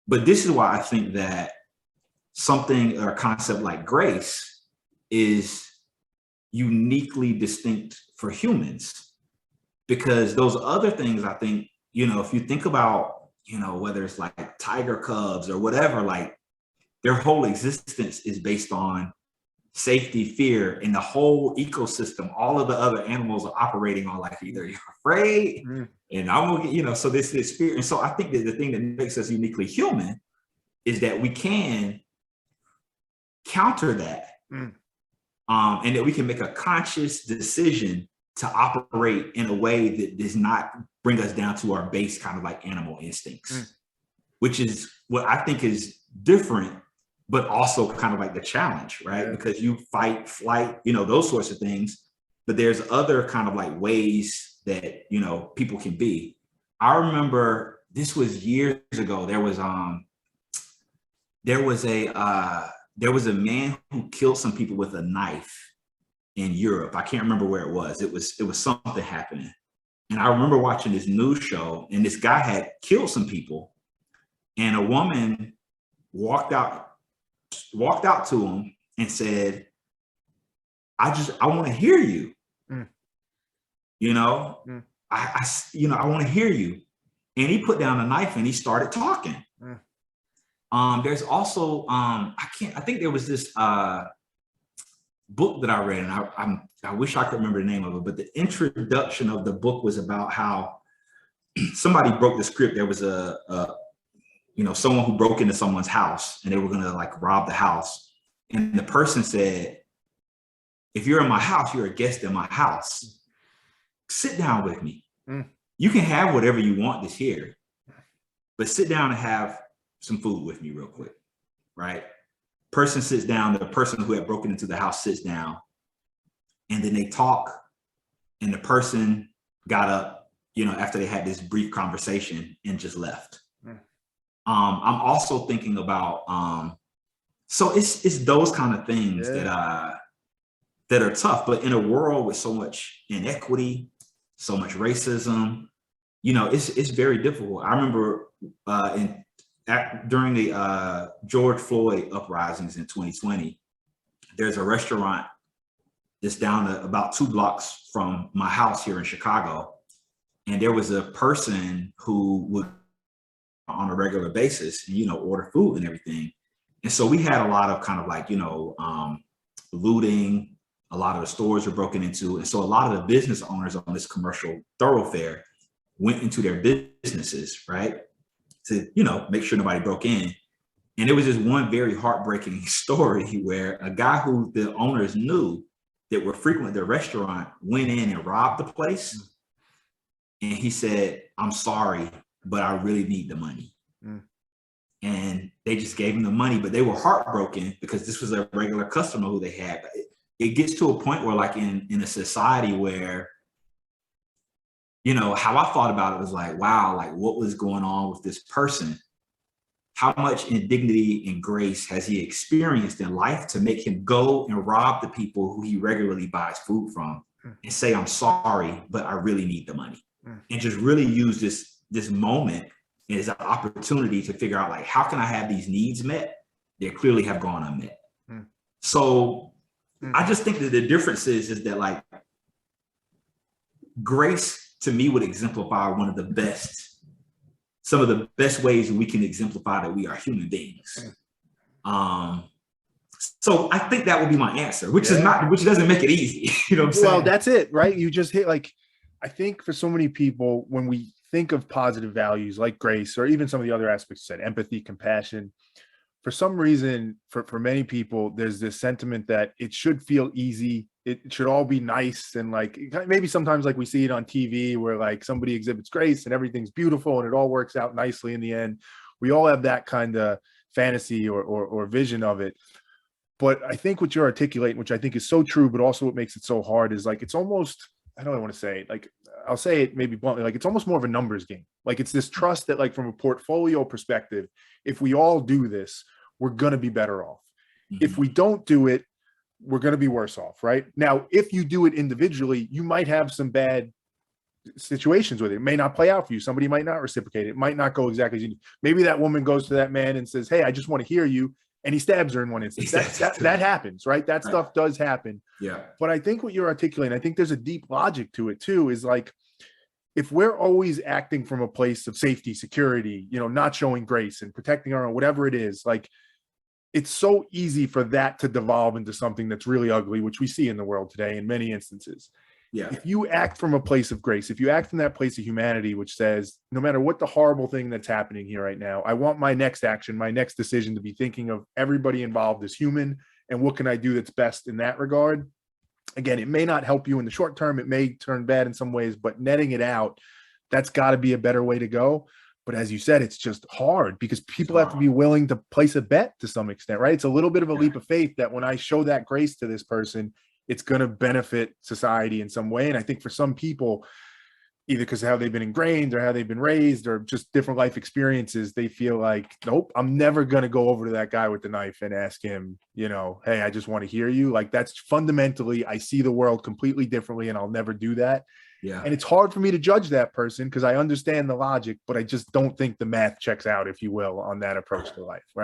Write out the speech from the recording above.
But this is why I think that something or a concept like grace is uniquely distinct for humans, because those other things, I think, if you think about, whether it's like tiger cubs or whatever, like their whole existence is based on safety, fear, and the whole ecosystem. All of the other animals are operating on like either you're afraid and I'm gonna get, so this fear. And so I think that the thing that makes us uniquely human is that we can counter that. And that we can make a conscious decision to operate in a way that does not bring us down to our base kind of like animal instincts, which is what I think is different, but also kind of like the challenge, right? Because you fight, flight, those sorts of things, but there's other kind of like ways that, people can be. I remember this was years ago. There was a man who killed some people with a knife in Europe. I can't remember where it was. It was something happening. And I remember watching this news show, and this guy had killed some people, and a woman walked out to him and said, I want to hear you. I want to hear you. And he put down a knife and he started talking. There's also, I think there was this book that I read, and I wish I could remember the name of it, but the introduction of the book was about how somebody broke the script. There was someone who broke into someone's house, and they were gonna like rob the house. And the person said, if you're in my house, you're a guest in my house. Sit down with me. You can have whatever you want this here, but sit down and have some food with me real quick, right? Person sits down, the person who had broken into the house sits down, and then they talk, and the person got up, after they had this brief conversation and just left. I'm also thinking about, so it's those kind of things that are tough, but in a world with so much inequity, so much racism, it's very difficult. I remember during the George Floyd uprisings in 2020, there's a restaurant that's down about 2 blocks from my house here in Chicago. And there was a person who would on a regular basis, order food and everything. And so we had a lot of kind of like, looting. A lot of the stores were broken into. And so a lot of the business owners on this commercial thoroughfare went into their businesses, right? To, make sure nobody broke in. And it was just one very heartbreaking story where a guy who the owners knew that were frequent at their restaurant went in and robbed the place. And he said, I'm sorry, but I really need the money. And they just gave him the money, but they were heartbroken because this was a regular customer who they had. But it gets to a point where like in a society where, how I thought about it was like, wow, like what was going on with this person? How much indignity and grace has he experienced in life to make him go and rob the people who he regularly buys food from and say, I'm sorry, but I really need the money. And just really use this moment as an opportunity to figure out like, how can I have these needs met that clearly have gone unmet? So I just think that the difference is that like grace to me would exemplify some of the best ways we can exemplify that we are human beings. So I think that would be my answer, which doesn't make it easy. You know what I'm saying? Well, that's it, right? You just hit like, I think for so many people, when we think of positive values like grace, or even some of the other aspects you said, empathy, compassion, for some reason, for many people, there's this sentiment that it should feel easy. It should all be nice. And like, maybe sometimes like we see it on TV where like somebody exhibits grace and everything's beautiful and it all works out nicely in the end. We all have that kind of fantasy or vision of it. But I think what you're articulating, which I think is so true, but also what makes it so hard is like, it's almost, I don't want to say it, like, I'll say it maybe bluntly, like it's almost more of a numbers game. Like it's this trust that like from a portfolio perspective, if we all do this, we're going to be better off. If we don't do it, we're going to be worse off, right? Now, if you do it individually, you might have some bad situations with it. It may not play out for you. Somebody might not reciprocate. It might not go exactly as you need. Maybe that woman goes to that man and says, "Hey, I just want to hear you," and he stabs her in one instance. That happens, right? That stuff does happen. Yeah. But I think what you're articulating, I think there's a deep logic to it too, is like, if we're always acting from a place of safety, security, not showing grace and protecting our own, whatever it is, like, it's so easy for that to devolve into something that's really ugly, which we see in the world today in many instances. Yeah. If you act from a place of grace, if you act from that place of humanity, which says, no matter what the horrible thing that's happening here right now, I want my next action, my next decision to be thinking of everybody involved as human, and what can I do that's best in that regard? Again, it may not help you in the short term. It may turn bad in some ways, but netting it out, that's got to be a better way to go. But as you said, it's just hard because people have to be willing to place a bet to some extent, right? It's a little bit of a leap of faith that when I show that grace to this person, it's going to benefit society in some way. And I think for some people, either because of how they've been ingrained or how they've been raised or just different life experiences, they feel like, nope, I'm never going to go over to that guy with the knife and ask him, hey, I just want to hear you. Like, that's fundamentally, I see the world completely differently and I'll never do that. Yeah. And it's hard for me to judge that person because I understand the logic, but I just don't think the math checks out, if you will, on that approach to life, right?